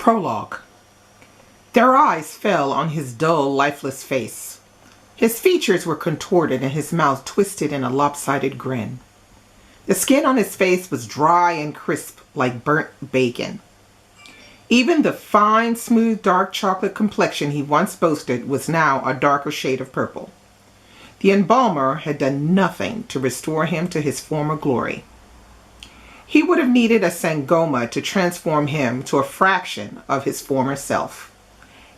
Prologue. Their eyes fell on his dull, lifeless face. His features were contorted and his mouth twisted in a lopsided grin. The skin on his face was dry and crisp like burnt bacon. Even the fine, smooth, dark chocolate complexion he once boasted was now a darker shade of purple. The embalmer had done nothing to restore him to his former glory. He would have needed a sangoma to transform him to a fraction of his former self.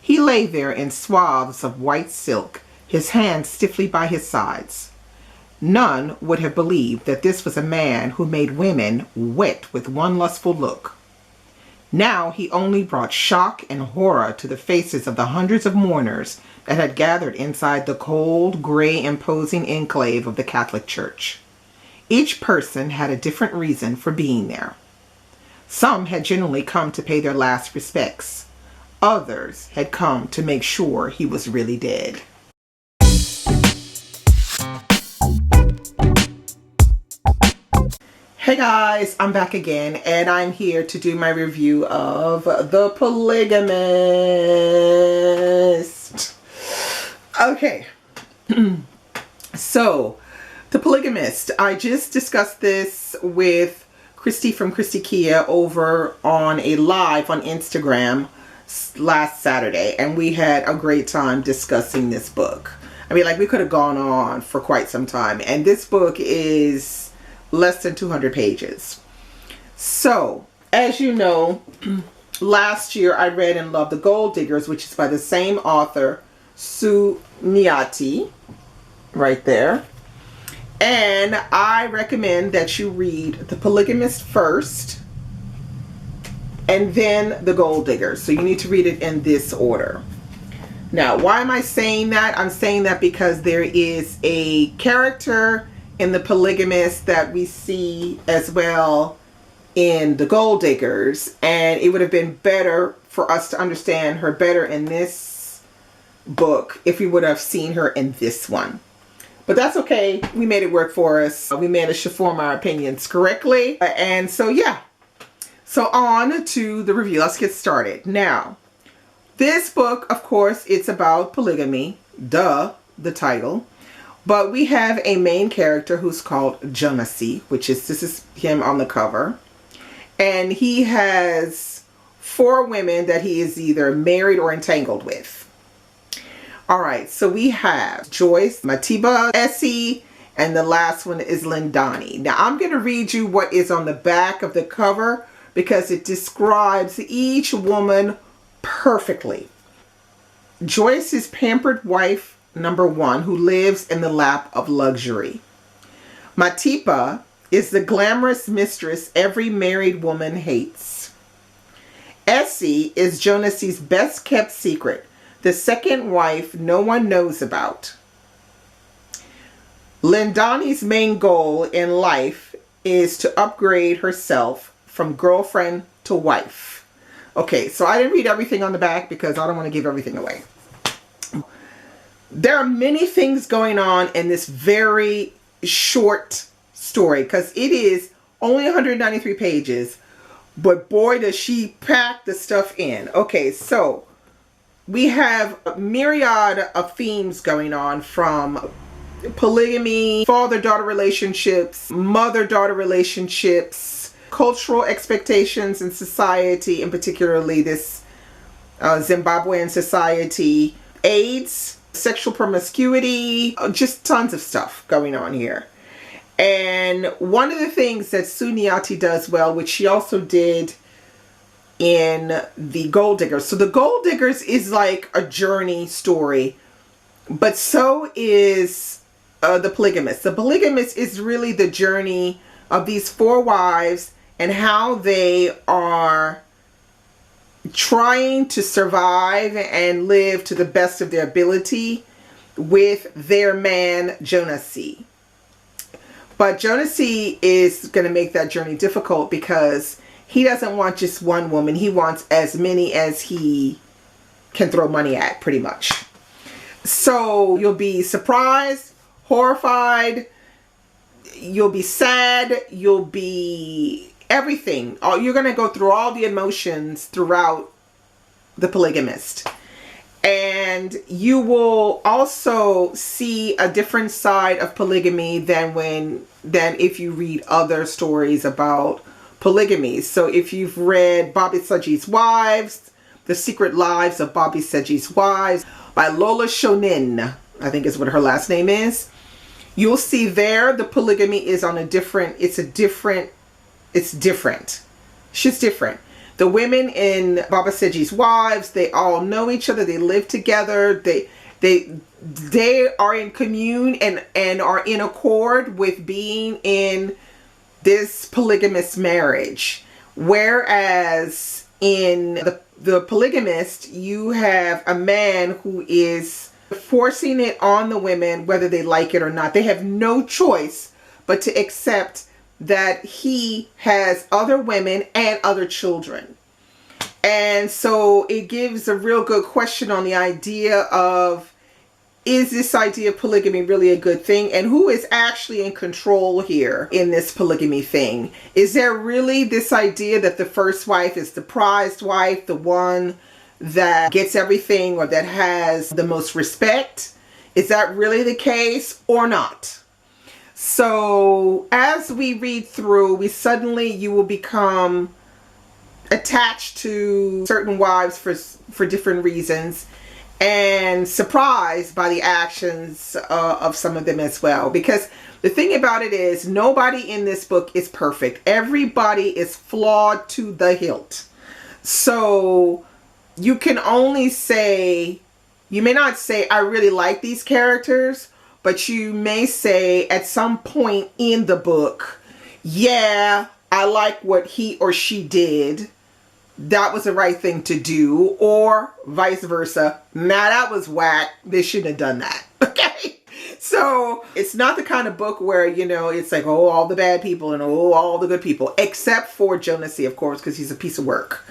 He lay there in swathes of white silk, his hands stiffly by his sides. None would have believed that this was a man who made women wet with one lustful look. Now he only brought shock and horror to the faces of the hundreds of mourners that had gathered inside the cold, gray, imposing enclave of the Catholic Church. Each person had a different reason for being there. Some had generally come to pay their last respects. Others had come to make sure he was really dead. Hey guys, I'm back again and I'm here to do my review of The Polygamist. Okay, so The Polygamist. I just discussed this with Christy from Christy Kia over on a live on Instagram last Saturday, and we had a great time discussing this book. I mean, like, we could have gone on for quite some time, and this book is less than 200 pages. So, as you know, last year I read and loved The Gold Diggers, which is by the same author, Sunyati, right there. And I recommend that you read The Polygamist first and then The Gold Diggers. So you need to read it in this order. Now, why am I saying that? I'm saying that because there is a character in The Polygamist that we see as well in The Gold Diggers, and it would have been better for us to understand her better in this book if we would have seen her in this one. But that's okay. We made it work for us. We managed to form our opinions correctly. And so, yeah. So on to the review. Let's get started. Now, this book, of course, it's about polygamy. Duh, the title. But we have a main character who's called Jonasi, this is him on the cover. And he has 4 women that he is either married or entangled with. All right, so we have Joyce, Matiba, Essie, and the last one is Lindani. Now, I'm going to read you what is on the back of the cover because it describes each woman perfectly. Joyce is pampered wife number 1 who lives in the lap of luxury. Matipa is the glamorous mistress every married woman hates. Essie is Jonasi's best kept secret, the second wife no one knows about. Lindani's main goal in life is to upgrade herself from girlfriend to wife. Okay, so I didn't read everything on the back because I don't want to give everything away. There are many things going on in this very short story because it is only 193 pages, but boy does she pack the stuff in. Okay, so we have a myriad of themes going on, from polygamy, father-daughter relationships, mother-daughter relationships, cultural expectations in society, and particularly this Zimbabwean society, AIDS, sexual promiscuity, just tons of stuff going on here. And one of the things that Sunyati does well, which she also did in The Gold Diggers. So The Gold Diggers is like a journey story, but so is The Polygamist. The Polygamist is really the journey of these 4 wives and how they are trying to survive and live to the best of their ability with their man Jonasi. But Jonasi is going to make that journey difficult because he doesn't want just one woman. He wants as many as he can throw money at, pretty much. So you'll be surprised, horrified, you'll be sad, you'll be everything. You're going to go through all the emotions throughout The Polygamist. And you will also see a different side of polygamy than if you read other stories about polygamy. So if you've read Bobby Segi's Wives, The Secret Lives of Bobby Segi's Wives by Lola Shonin, I think is what her last name is, you'll see there the polygamy is on a different, it's different. She's different. The women in Baba Segi's Wives, they all know each other. They live together. They are in commune and are in accord with being in this polygamous marriage. Whereas in the Polygamist, you have a man who is forcing it on the women whether they like it or not. They have no choice but to accept that he has other women and other children. And so it gives a real good question on the idea of, is this idea of polygamy really a good thing? And who is actually in control here in this polygamy thing? Is there really this idea that the first wife is the prized wife, the one that gets everything or that has the most respect? Is that really the case or not? So as we read through, you will become attached to certain wives for different reasons, and surprised by the actions of some of them as well. Because the thing about it is, nobody in this book is perfect. Everybody is flawed to the hilt. So you can only say, you may not say, I really like these characters, but you may say at some point in the book, yeah, I like what he or she did. That was the right thing to do. Or vice versa. Nah, that was whack. They shouldn't have done that. Okay? So it's not the kind of book where, it's like, oh, all the bad people and oh, all the good people. Except for Jonas, of course, because he's a piece of work.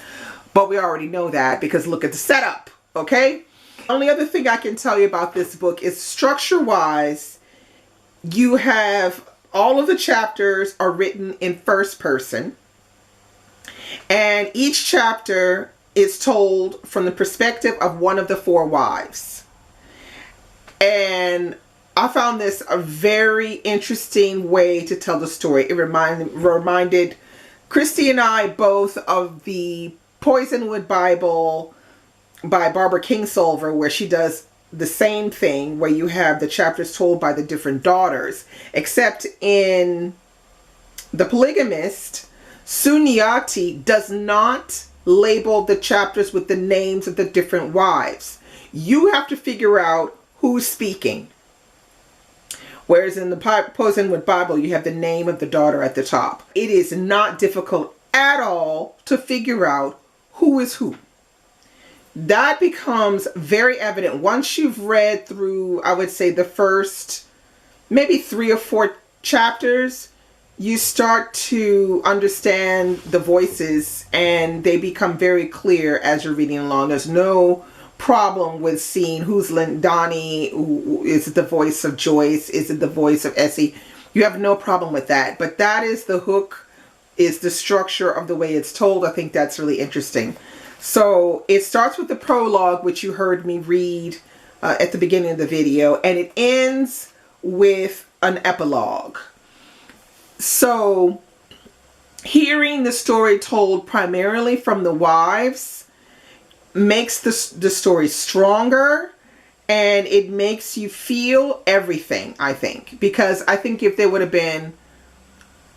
But we already know that because look at the setup. Okay? Only other thing I can tell you about this book is structure-wise, you have all of the chapters are written in first person. And each chapter is told from the perspective of one of the four wives. And I found this a very interesting way to tell the story. It reminded Christy and I both of the Poisonwood Bible by Barbara Kingsolver, where she does the same thing, where you have the chapters told by the different daughters. Except in The Polygamist, Sunyati does not label the chapters with the names of the different wives. You have to figure out who's speaking. Whereas in the Poisonwood Bible, you have the name of the daughter at the top. It is not difficult at all to figure out who is who. That becomes very evident once you've read through, I would say, the first maybe 3 or 4 chapters. You start to understand the voices and they become very clear as you're reading along. There's no problem with seeing who's Donnie, is it the voice of Joyce, is it the voice of Essie. You have no problem with that. But that is the hook, is the structure of the way it's told. I think that's really interesting. So it starts with the prologue, which you heard me read at the beginning of the video, and it ends with an epilogue. So hearing the story told primarily from the wives makes the story stronger, and it makes you feel everything, I think. Because I think if there would have been,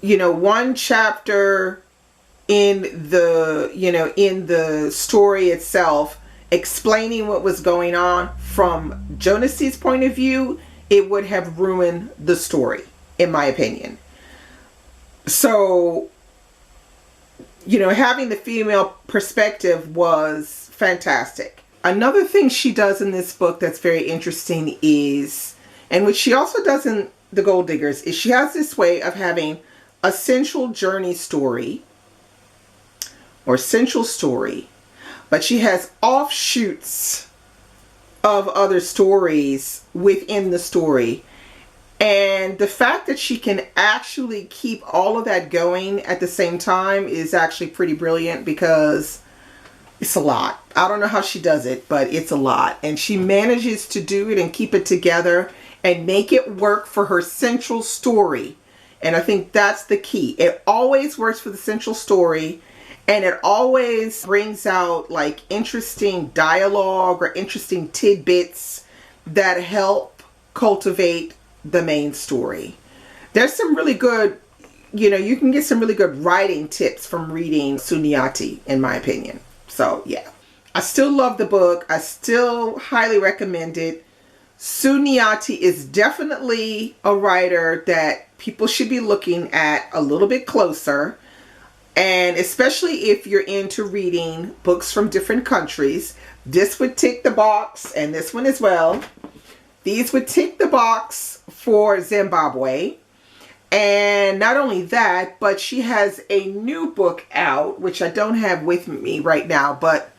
one chapter in the story itself explaining what was going on from Jonas's point of view, it would have ruined the story, in my opinion. So, having the female perspective was fantastic. Another thing she does in this book that's very interesting is, and which she also does in The Gold Diggers, is she has this way of having a central journey story or central story, but she has offshoots of other stories within the story. And the fact that she can actually keep all of that going at the same time is actually pretty brilliant, because it's a lot. I don't know how she does it, but it's a lot. And she manages to do it and keep it together and make it work for her central story. And I think that's the key. It always works for the central story, and it always brings out like interesting dialogue or interesting tidbits that help cultivate the main story. There's some really good, you can get some really good writing tips from reading Sunyati, in my opinion. So yeah, I still love the book. I still highly recommend it. Sunyati is definitely a writer that people should be looking at a little bit closer. And especially if you're into reading books from different countries, this would tick the box, and this one as well. These would tick the box for Zimbabwe. And not only that, but she has a new book out, which I don't have with me right now, but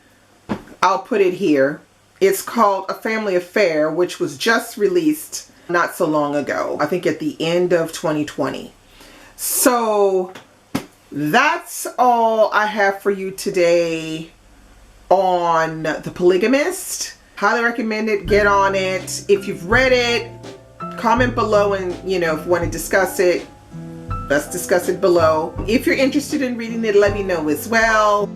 I'll put it here. It's called A Family Affair, which was just released not so long ago. I think at the end of 2020. So that's all I have for you today on The Polygamist. Highly recommend it. Get on it. If you've read it, comment below, and if you want to discuss it, let's discuss it below. If you're interested in reading it, let me know as well.